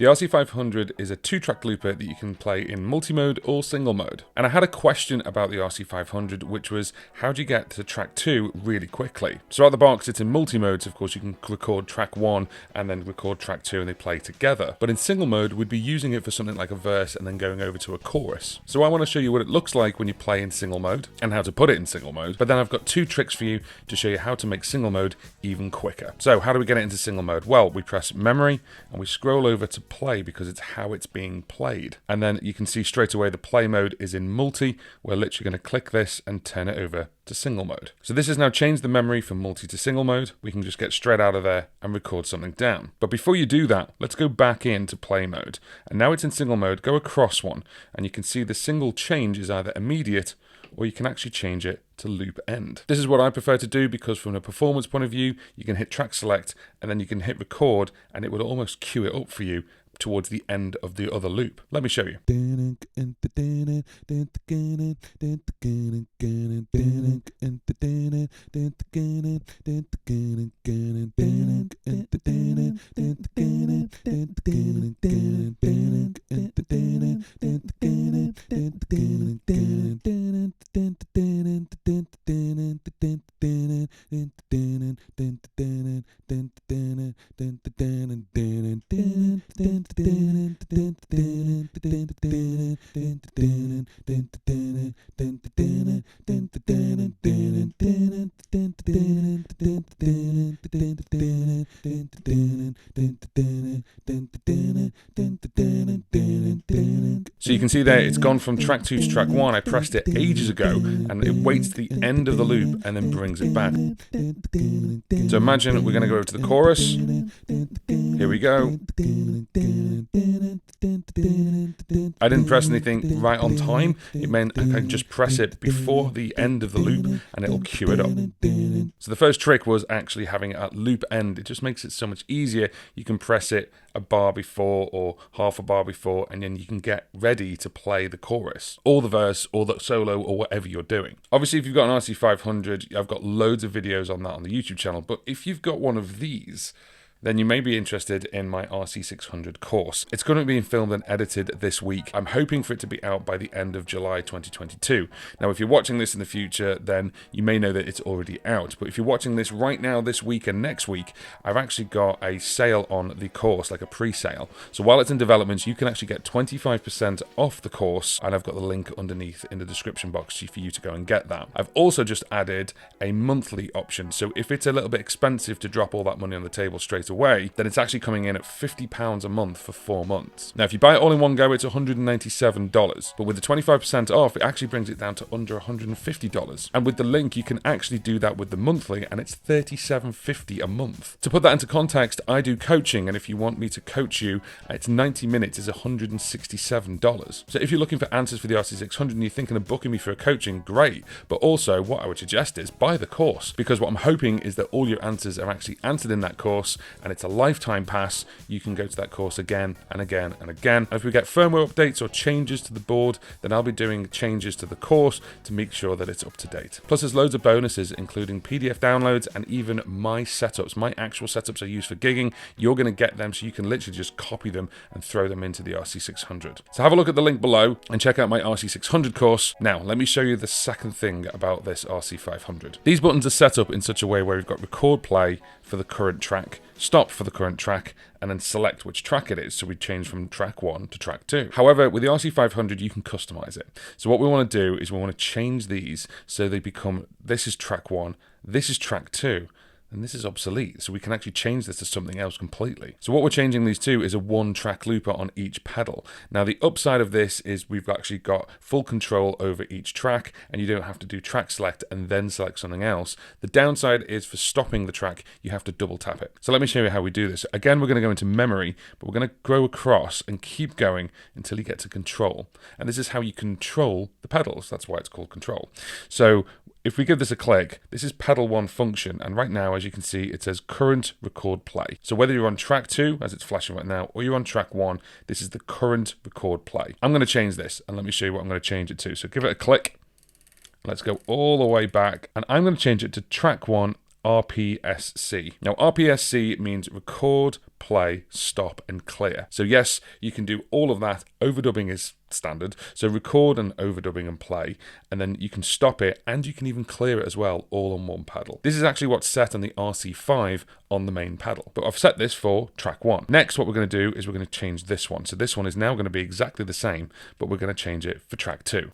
The RC-500 is a 2-track looper that you can play in multi-mode or single mode. And I had a question about the RC-500, which was, how do you get to track 2 really quickly? So out of the box, it's in multi-modes. Of course, you can record track 1 and then record track 2 and they play together. But in single mode, we'd be using it for something like a verse and then going over to a chorus. So I want to show you what it looks like when you play in single mode and how to put it in single mode. But then I've got 2 tricks for you to show you how to make single mode even quicker. So how do we get it into single mode? Well, we press memory and we scroll over to play because it's how it's being played. And then you can see straight away the play mode is in multi. We're literally going to click this and turn it over to single mode. So this has now changed the memory from multi to single mode. We can just get straight out of there and record something down. But before you do that, let's go back into play mode. And now it's in single mode, go across one. And you can see the single change is either immediate or you can actually change it to loop end. This is what I prefer to do because from a performance point of view, you can hit track select and then you can hit record and it will almost cue it up for you towards the end of the other loop. Let me show you. So you can see there, it's gone from track 2 to track 1. I pressed it ages ago and it waits to the end of the loop and then brings it back. So imagine we're going to go over to the chorus. Here we go. I didn't press anything right on time. It meant I can just press it before the end of the loop and it'll cue it up. So the first trick was actually having it at loop end. It just makes it so much easier. You can press it a bar before or half a bar before and then you can get ready to play the chorus or the verse or the solo or whatever you're doing. Obviously, if you've got an RC-500, I've got loads of videos on that on the YouTube channel, but if you've got one of these, then you may be interested in my RC-600 course. It's going to be filmed and edited this week. I'm hoping for it to be out by the end of July 2022. Now, if you're watching this in the future, then you may know that it's already out. But if you're watching this right now, this week and next week, I've actually got a sale on the course, like a pre-sale. So while it's in development, you can actually get 25% off the course, and I've got the link underneath in the description box for you to go and get that. I've also just added a monthly option. So if it's a little bit expensive to drop all that money on the table straight away, then it's actually coming in at £50 a month for 4 months. Now, if you buy it all in one go, it's $197, but with the 25% off, it actually brings it down to under $150. And with the link, you can actually do that with the monthly, and it's $37.50 a month. To put that into context, I do coaching, and if you want me to coach you, it's 90 minutes is $167. So if you're looking for answers for the RC-600 and you're thinking of booking me for a coaching, great. But also, what I would suggest is buy the course, because what I'm hoping is that all your answers are actually answered in that course, and it's a lifetime pass. You can go to that course again and again and again. And if we get firmware updates or changes to the board, then I'll be doing changes to the course to make sure that it's up to date. Plus, there's loads of bonuses, including PDF downloads and even my setups. My actual setups I use for gigging. You're going to get them, so you can literally just copy them and throw them into the RC-600. So have a look at the link below and check out my RC-600 course. Now, let me show you the second thing about this RC-500. These buttons are set up in such a way where we've got record play for the current track, stop for the current track, and then select which track it is. So we change from track 1 to track 2. However, with the RC-500, you can customize it. So what we want to do is we want to change these so they become, this is track 1, this is track 2, and this is obsolete. So we can actually change this to something else completely. So what we're changing these to is a 1-track looper on each pedal. Now, the upside of this is we've actually got full control over each track, and you don't have to do track select and then select something else. The downside is for stopping the track, you have to double tap it. So let me show you how we do this. Again, we're going to go into memory, but we're going to go across and keep going until you get to control. And this is how you control the pedals. That's why it's called control. So if we give this a click, this is pedal 1 function, and right now, as you can see, it says current record play. So whether you're on track 2, as it's flashing right now, or you're on track 1, this is the current record play. I'm going to change this, and let me show you what I'm going to change it to. So give it a click. Let's go all the way back, and I'm going to change it to track 1 RPSC. Now, RPSC means record, play, stop, and clear. So yes, you can do all of that. Overdubbing is standard. So record and overdubbing and play, and then you can stop it and you can even clear it as well, all on one pedal. This is actually what's set on the RC-5 on the main pedal. But I've set this for track 1. Next, what we're going to do is we're going to change this one. So this one is now going to be exactly the same, but we're going to change it for track 2.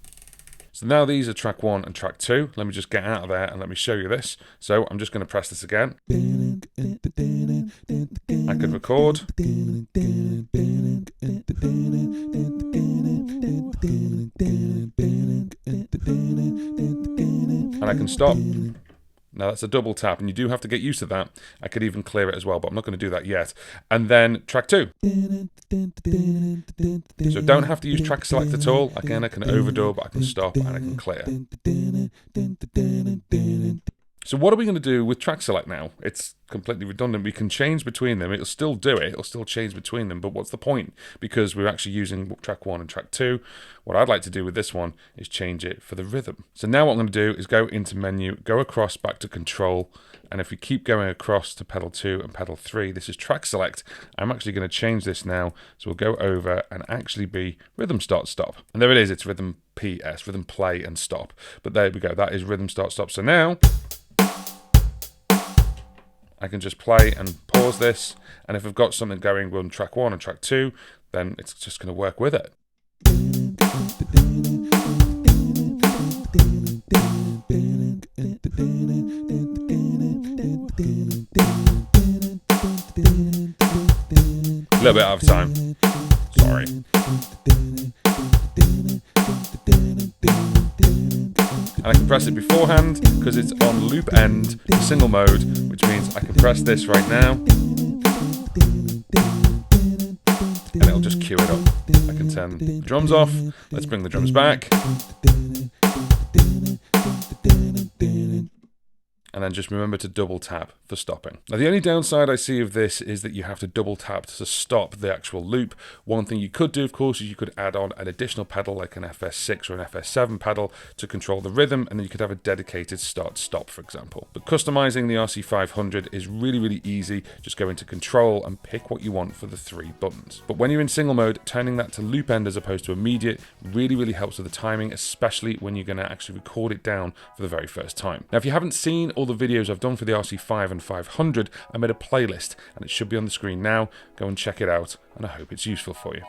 So now these are track 1 and track 2. Let me just get out of there and let me show you this. So I'm just going to press this again. I could record. And I can stop. Now that's a double tap, and you do have to get used to that. I could even clear it as well, but I'm not going to do that yet. And then track 2. So don't have to use track select at all. Again, I can overdub, I can stop, and I can clear. So what are we going to do with track select now? It's completely redundant. We can change between them. It'll still do it. It'll still change between them. But what's the point? Because we're actually using track 1 and track 2. What I'd like to do with this one is change it for the rhythm. So now what I'm going to do is go into menu, go across back to control. And if we keep going across to pedal 2 and pedal 3, this is track select. I'm actually going to change this now. So we'll go over and actually be rhythm start stop. And there it is. It's rhythm PS, rhythm play and stop. But there we go. That is rhythm start stop. So now I can just play and pause this, and if I've got something going on track 1 and track 2, then it's just going to work with it. A little bit out of time. Sorry. And I can press it beforehand because it's on loop end, single mode, which means I can press this right now and it'll just cue it up. I can turn the drums off. Let's bring the drums back. And then just remember to double tap for stopping. Now the only downside I see of this is that you have to double tap to stop the actual loop. One thing you could do, of course, is you could add on an additional pedal like an FS6 or an FS7 pedal to control the rhythm, and then you could have a dedicated start-stop, for example. But customizing the RC-500 is really, really easy. Just go into control and pick what you want for the 3 buttons. But when you're in single mode, turning that to loop end as opposed to immediate really, really helps with the timing, especially when you're going to actually record it down for the very first time. Now, if you haven't seen all the videos I've done for the RC-5 and 500, I made a playlist and it should be on the screen now. Go and check it out, and I hope it's useful for you.